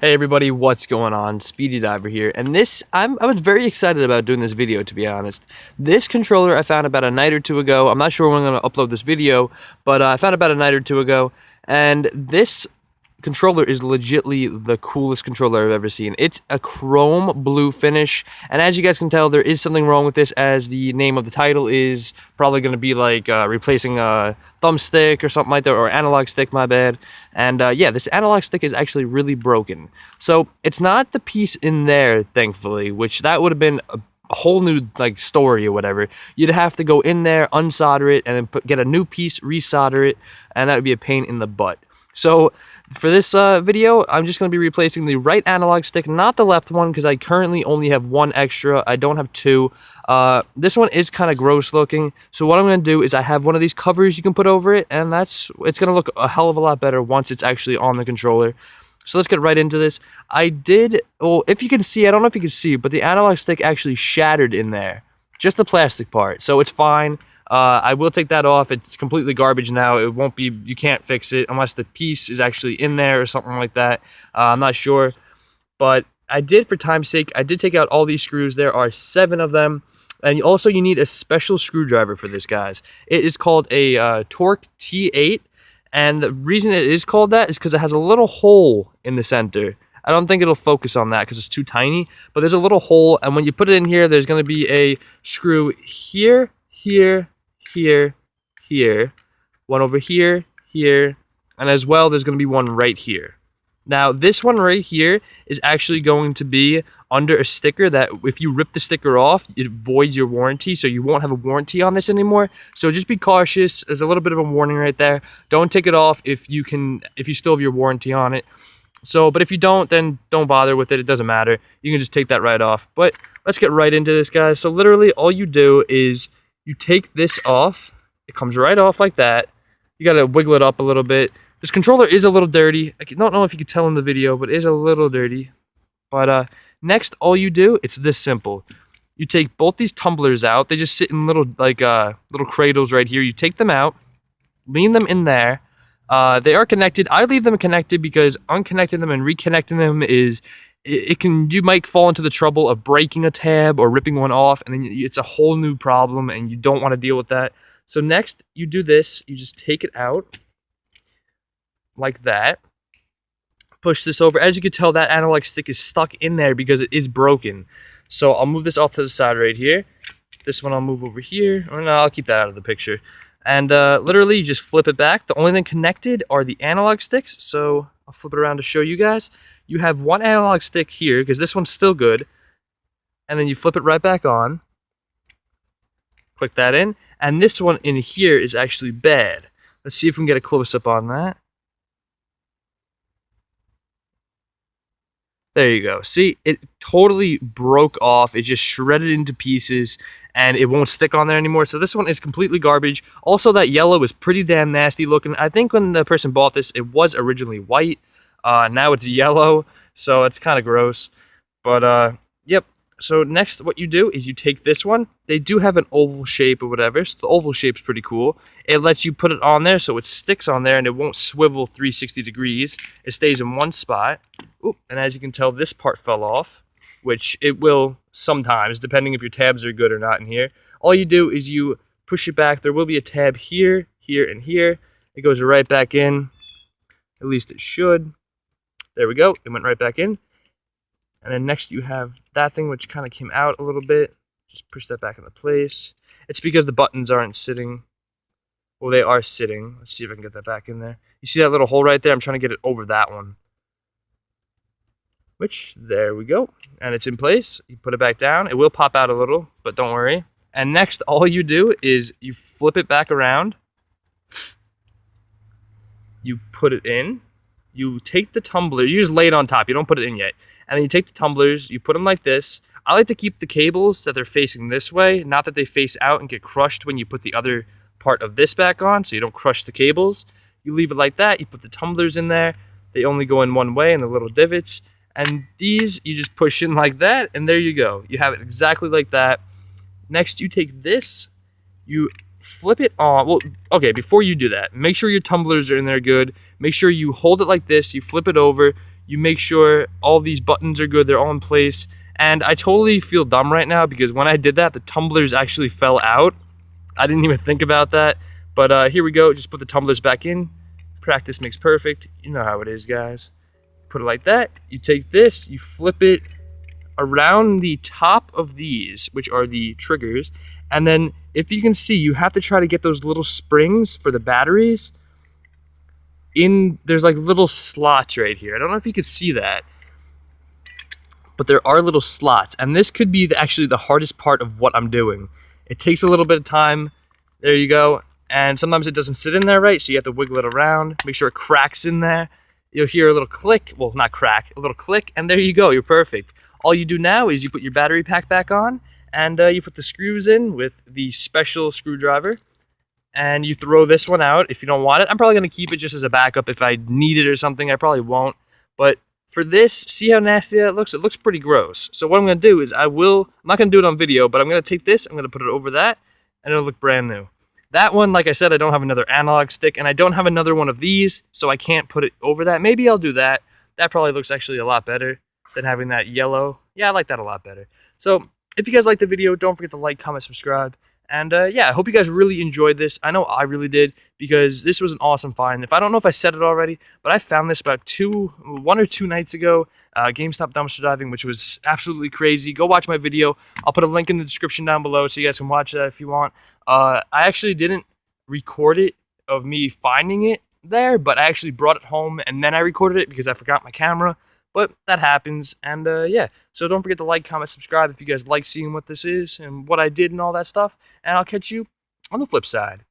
Hey everybody, what's going on? Speedy Diver here, and I was very excited about doing this video, to be honest. This controller I found about a night or two ago. I'm not sure when I'm going to upload this video, but I found it about a night or two ago, and this controller is legitly the coolest controller I've ever seen. It's a chrome blue finish, and as you guys can tell, there is something wrong with this, as the name of the title is probably going to be like replacing a thumbstick or something like that, or analog stick, my bad. And yeah, this analog stick is actually really broken. So it's not the piece in there, thankfully, which that would have been a whole new like story or whatever. You'd have to go in there, unsolder it, and then get a new piece, resolder it, and that would be a pain in the butt. So for this video, I'm just going to be replacing the right analog stick, not the left one, because I currently only have one extra. I don't have two. This one is kind of gross looking. So what I'm going to do is I have one of these covers you can put over it, and it's going to look a hell of a lot better once it's actually on the controller. So let's get right into this. Well, if you can see, I don't know if you can see, but the analog stick actually shattered in there. Just the plastic part. So it's fine. I will take that off. It's completely garbage now. It won't be, you can't fix it unless the piece is actually in there or something like that. I'm not sure. But for time's sake, I did take out all these screws. There are 7 of them. And also you need a special screwdriver for this, guys. It is called a Torx T8. And the reason it is called that is because it has a little hole in the center. I don't think it'll focus on that because it's too tiny. But there's a little hole. And when you put it in here, there's going to be a screw here, here, here, one over here, and as well there's going to be one right here. Now this one right here is actually going to be under a sticker that if you rip the sticker off, it voids your warranty, so you won't have a warranty on this anymore. So just be cautious. There's a little bit of a warning right there. Don't take it off if you still have your warranty on it. But if you don't, then don't bother with it. It doesn't matter. You can just take that right off. But let's get right into this, guys. So literally all you do is you take this off. It comes right off like that. You gotta wiggle it up a little bit. This controller is a little dirty. I don't know if you can tell in the video, but it is a little dirty. But next, all you do, it's this simple. You take both these tumblers out. They just sit in little little cradles right here. You take them out, lean them in there. They are connected. I leave them connected because unconnecting them and reconnecting them is you might fall into the trouble of breaking a tab or ripping one off, and then it's a whole new problem, and you don't want to deal with that. So next, you do this. You just take it out like that. Push this over. As you can tell, that analog stick is stuck in there because it is broken. So I'll move this off to the side right here. This one I'll move over here. Or no, I'll keep that out of the picture. And literally, you just flip it back. The only thing connected are the analog sticks. So I'll flip it around to show you guys. You have one analog stick here, because this one's still good. And then you flip it right back on. Click that in. And this one in here is actually bad. Let's see if we can get a close-up on that. There you go. See, it totally broke off. It just shredded into pieces, and it won't stick on there anymore. So this one is completely garbage. Also, that yellow is pretty damn nasty looking. I think when the person bought this, it was originally white. Now it's yellow, so it's kind of gross. But, yep. So next, what you do is you take this one. They do have an oval shape or whatever, so the oval shape's pretty cool. It lets you put it on there so it sticks on there and it won't swivel 360 degrees. It stays in one spot. Ooh, and as you can tell, this part fell off, which it will sometimes, depending if your tabs are good or not in here. All you do is you push it back. There will be a tab here, here, and here. It goes right back in. At least it should. There we go. It went right back in. And then next you have that thing which kind of came out a little bit. Just push that back into place. It's because the buttons aren't sitting. Well, they are sitting. Let's see if I can get that back in there. You see that little hole right there? I'm trying to get it over that one. There we go. And it's in place. You put it back down. It will pop out a little, but don't worry. And next, all you do is you flip it back around. You put it in. You take the tumbler. You just lay it on top. You don't put it in yet. And then you take the tumblers, you put them like this. I like to keep the cables that they're facing this way, not that they face out and get crushed when you put the other part of this back on, so you don't crush the cables. You leave it like that. You put the tumblers in there. They only go in one way in the little divots. And these, you just push in like that, and there you go. You have it exactly like that. Next, you take this, you flip it on. Well, okay, before you do that, make sure your tumblers are in there good. Make sure you hold it like this. You flip it over. You make sure all these buttons are good, they're all in place. And I totally feel dumb right now because when I did that, the tumblers actually fell out. I didn't even think about that. But here we go, just put the tumblers back in. Practice makes perfect. You know how it is, guys. Put it like that. You take this, you flip it around the top of these, which are the triggers. And then if you can see, you have to try to get those little springs for the batteries in. There's like little slots right here. I don't know if you can see that, but there are little slots. And this could be actually the hardest part of what I'm doing. It takes a little bit of time. There you go. And sometimes it doesn't sit in there right, so you have to wiggle it around, make sure it cracks in there. You'll hear a little click, well, not crack, a little click, and there you go, you're perfect. All you do now is you put your battery pack back on, and you put the screws in with the special screwdriver, and you throw this one out if you don't want it. I'm probably going to keep it just as a backup if I need it or something. I probably won't, but for this, see how nasty that looks? It looks pretty gross. So what I'm going to do is I'm not going to do it on video, but I'm going to take this, I'm going to put it over that, and it'll look brand new. That one, like I said, I don't have another analog stick, and I don't have another one of these, so I can't put it over that. Maybe I'll do that. That probably looks actually a lot better than having that yellow. Yeah, I like that a lot better. So if you guys liked the video, don't forget to like, comment, subscribe. And yeah, I hope you guys really enjoyed this. I know I really did, because this was an awesome find. I don't know if I said it already, but I found this about 1 or 2 nights ago. GameStop dumpster diving, which was absolutely crazy. Go watch my video. I'll put a link in the description down below so you guys can watch that if you want. I actually didn't record it of me finding it there, but I actually brought it home and then I recorded it because I forgot my camera. But that happens, and yeah. So don't forget to like, comment, subscribe if you guys like seeing what this is and what I did and all that stuff. And I'll catch you on the flip side.